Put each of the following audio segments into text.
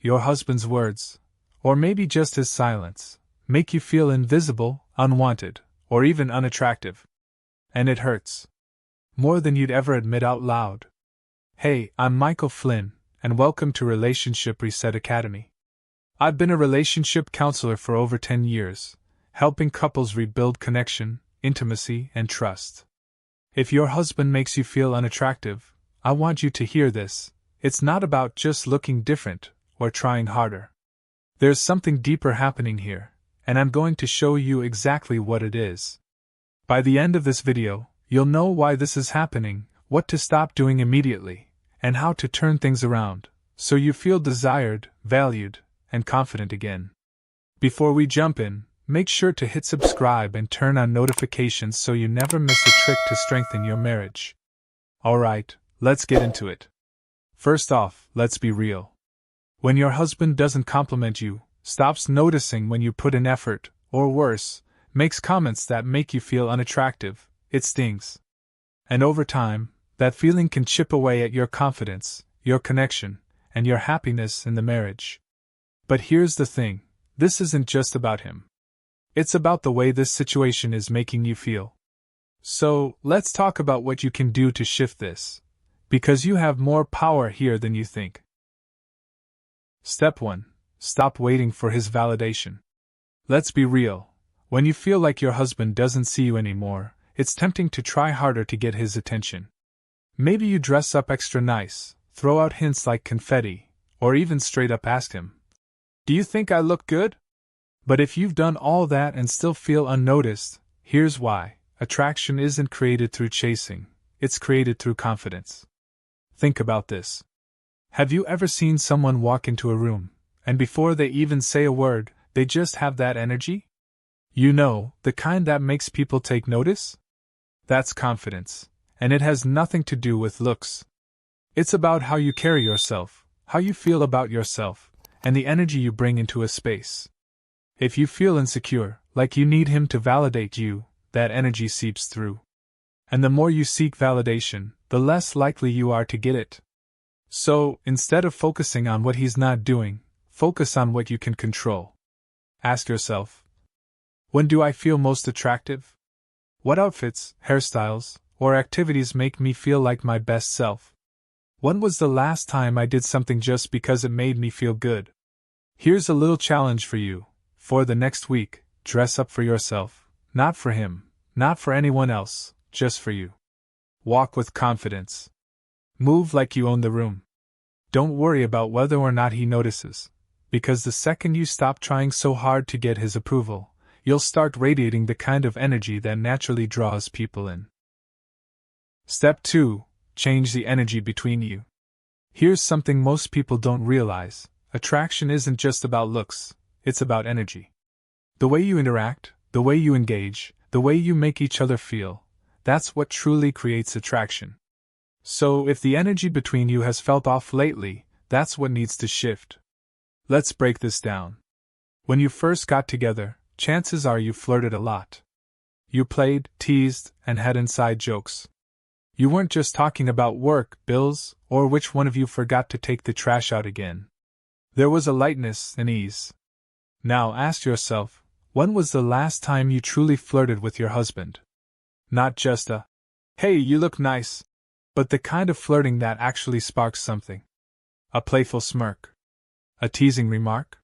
your husband's words, or maybe just his silence, make you feel invisible, unwanted, or even unattractive. And it hurts. More than you'd ever admit out loud. Hey, I'm Michael Flynn, and welcome to Relationship Reset Academy. I've been a relationship counselor for over 10 years, helping couples rebuild connection, intimacy, and trust. If your husband makes you feel unattractive, I want you to hear this. It's not about just looking different or trying harder. There's something deeper happening here, and I'm going to show you exactly what it is. By the end of this video, you'll know why this is happening, what to stop doing immediately, and how to turn things around, so you feel desired, valued, and confident again. Before we jump in, make sure to hit subscribe and turn on notifications so you never miss a trick to strengthen your marriage. Alright, let's get into it. First off, let's be real. When your husband doesn't compliment you, stops noticing when you put in effort, or worse, makes comments that make you feel unattractive, it stings. And over time, that feeling can chip away at your confidence, your connection, and your happiness in the marriage. But here's the thing, this isn't just about him. It's about the way this situation is making you feel. So, let's talk about what you can do to shift this. Because you have more power here than you think. Step 1. Stop waiting for his validation. Let's be real. When you feel like your husband doesn't see you anymore, it's tempting to try harder to get his attention. Maybe you dress up extra nice, throw out hints like confetti, or even straight up ask him, "Do you think I look good?" But if you've done all that and still feel unnoticed, here's why. Attraction isn't created through chasing, it's created through confidence. Think about this. Have you ever seen someone walk into a room, and before they even say a word, they just have that energy? You know, the kind that makes people take notice? That's confidence, and it has nothing to do with looks. It's about how you carry yourself, how you feel about yourself, and the energy you bring into a space. If you feel insecure, like you need him to validate you, that energy seeps through. And the more you seek validation, the less likely you are to get it. So, instead of focusing on what he's not doing, focus on what you can control. Ask yourself, when do I feel most attractive? What outfits, hairstyles, or activities make me feel like my best self? When was the last time I did something just because it made me feel good? Here's a little challenge for you. For the next week, dress up for yourself, not for him, not for anyone else, just for you. Walk with confidence. Move like you own the room. Don't worry about whether or not he notices, because the second you stop trying so hard to get his approval, you'll start radiating the kind of energy that naturally draws people in. Step 2. Change the energy between you. Here's something most people don't realize. Attraction isn't just about looks, it's about energy. The way you interact, the way you engage, the way you make each other feel, that's what truly creates attraction. So if the energy between you has felt off lately, that's what needs to shift. Let's break this down. When you first got together, chances are you flirted a lot. You played, teased, and had inside jokes. You weren't just talking about work, bills, or which one of you forgot to take the trash out again. There was a lightness and ease. Now ask yourself, when was the last time you truly flirted with your husband? Not just a, "Hey, you look nice," but the kind of flirting that actually sparks something. A playful smirk. A teasing remark.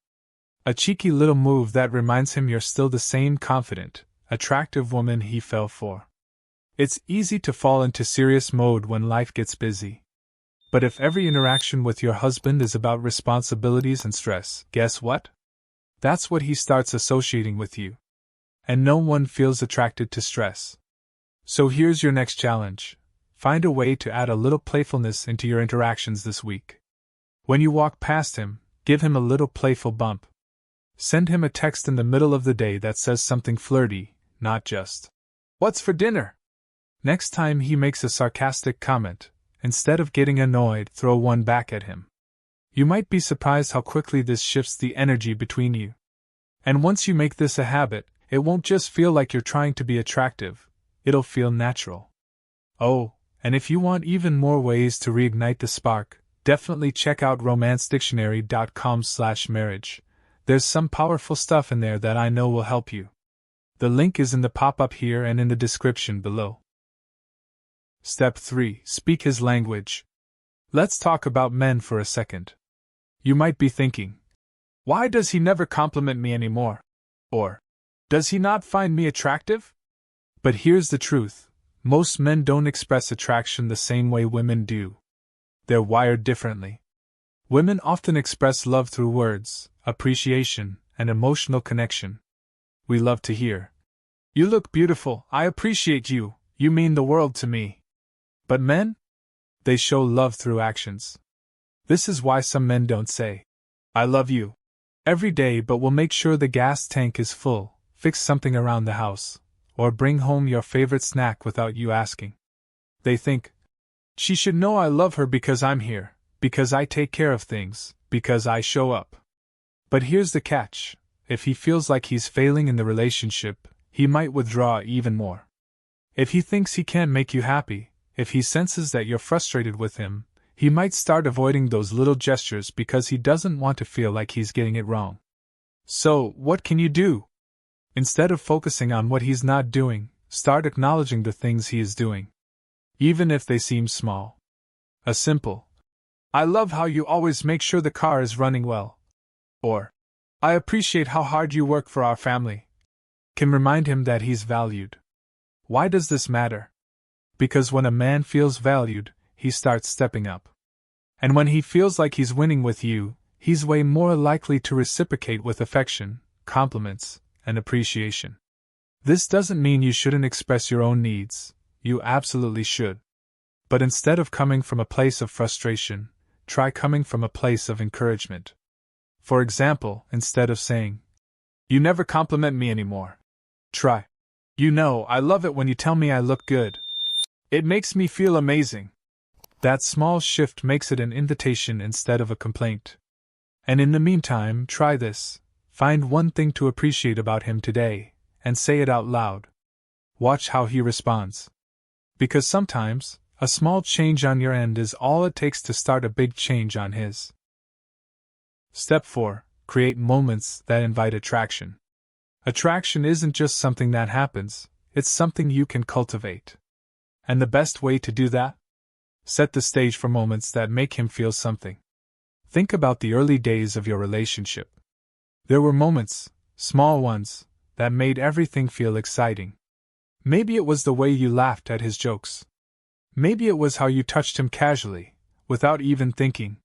A cheeky little move that reminds him you're still the same confident, attractive woman he fell for. It's easy to fall into serious mode when life gets busy. But if every interaction with your husband is about responsibilities and stress, guess what? That's what he starts associating with you. And no one feels attracted to stress. So here's your next challenge. Find a way to add a little playfulness into your interactions this week. When you walk past him, give him a little playful bump. Send him a text in the middle of the day that says something flirty, not just, "What's for dinner?" Next time he makes a sarcastic comment, instead of getting annoyed, throw one back at him. You might be surprised how quickly this shifts the energy between you. And once you make this a habit, it won't just feel like you're trying to be attractive, it'll feel natural. Oh, and if you want even more ways to reignite the spark, definitely check out romancedictionary.com/marriage. There's some powerful stuff in there that I know will help you. The link is in the pop-up here and in the description below. Step 3. Speak his language. Let's talk about men for a second. You might be thinking, why does he never compliment me anymore? Or, does he not find me attractive? But here's the truth. Most men don't express attraction the same way women do. They're wired differently. Women often express love through words, appreciation, and emotional connection. We love to hear, "You look beautiful, I appreciate you, you mean the world to me." But men? They show love through actions. This is why some men don't say, "I love you," every day, but will make sure the gas tank is full, fix something around the house, or bring home your favorite snack without you asking. They think, "She should know I love her because I'm here, because I take care of things, because I show up." But here's the catch. If he feels like he's failing in the relationship, he might withdraw even more. If he thinks he can't make you happy, if he senses that you're frustrated with him, he might start avoiding those little gestures because he doesn't want to feel like he's getting it wrong. So, what can you do? Instead of focusing on what he's not doing, start acknowledging the things he is doing, even if they seem small. A simple, "I love how you always make sure the car is running well," or, "I appreciate how hard you work for our family," can remind him that he's valued. Why does this matter? Because when a man feels valued, he starts stepping up. And when he feels like he's winning with you, he's way more likely to reciprocate with affection, compliments, and appreciation. This doesn't mean you shouldn't express your own needs. You absolutely should. But instead of coming from a place of frustration, try coming from a place of encouragement. For example, instead of saying, "You never compliment me anymore," try, "You know, I love it when you tell me I look good. It makes me feel amazing." That small shift makes it an invitation instead of a complaint. And in the meantime, try this. Find one thing to appreciate about him today, and say it out loud. Watch how he responds. Because sometimes, a small change on your end is all it takes to start a big change on his. Step 4. Create moments that invite attraction. Attraction isn't just something that happens, it's something you can cultivate. And the best way to do that? Set the stage for moments that make him feel something. Think about the early days of your relationship. There were moments, small ones, that made everything feel exciting. Maybe it was the way you laughed at his jokes. Maybe it was how you touched him casually, without even thinking.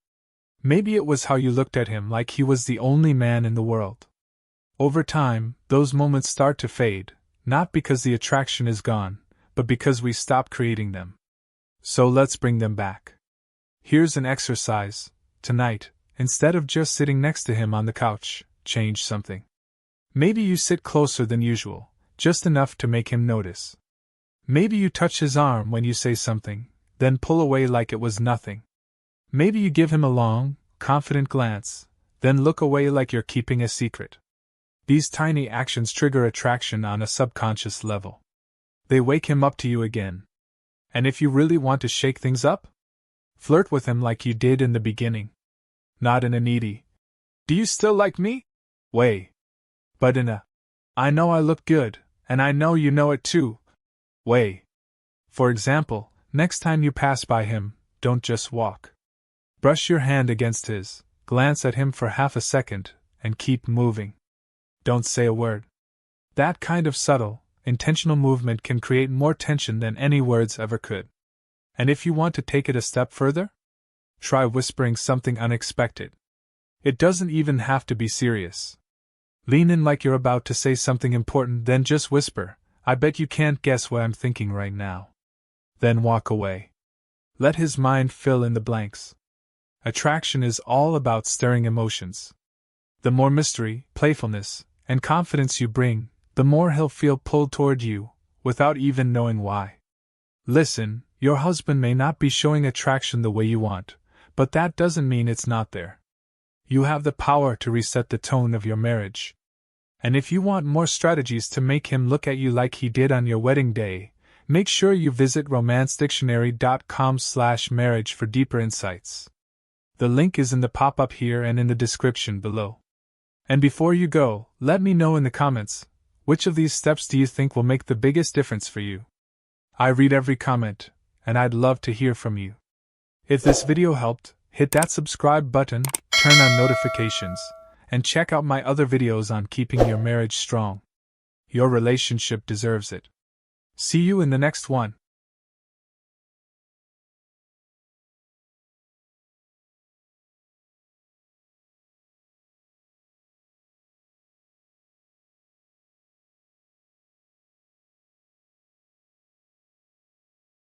Maybe it was how you looked at him like he was the only man in the world. Over time, those moments start to fade, not because the attraction is gone, but because we stop creating them. So let's bring them back. Here's an exercise. Tonight, instead of just sitting next to him on the couch, change something. Maybe you sit closer than usual, just enough to make him notice. Maybe you touch his arm when you say something, then pull away like it was nothing. Maybe you give him a long, confident glance, then look away like you're keeping a secret. These tiny actions trigger attraction on a subconscious level. They wake him up to you again. And if you really want to shake things up, flirt with him like you did in the beginning. Not in a needy, "Do you still like me?" way, but in a, "I know I look good, and I know you know it too" way. For example, next time you pass by him, don't just walk. Brush your hand against his, glance at him for half a second, and keep moving. Don't say a word. That kind of subtle, intentional movement can create more tension than any words ever could. And if you want to take it a step further, try whispering something unexpected. It doesn't even have to be serious. Lean in like you're about to say something important, then just whisper, "I bet you can't guess what I'm thinking right now." Then walk away. Let his mind fill in the blanks. Attraction is all about stirring emotions. The more mystery, playfulness, and confidence you bring, the more he'll feel pulled toward you, without even knowing why. Listen, your husband may not be showing attraction the way you want, but that doesn't mean it's not there. You have the power to reset the tone of your marriage. And if you want more strategies to make him look at you like he did on your wedding day, make sure you visit romancedictionary.com/marriage for deeper insights. The link is in the pop-up here and in the description below. And before you go, let me know in the comments, which of these steps do you think will make the biggest difference for you? I read every comment, and I'd love to hear from you. If this video helped, hit that subscribe button, turn on notifications, and check out my other videos on keeping your marriage strong. Your relationship deserves it. See you in the next one.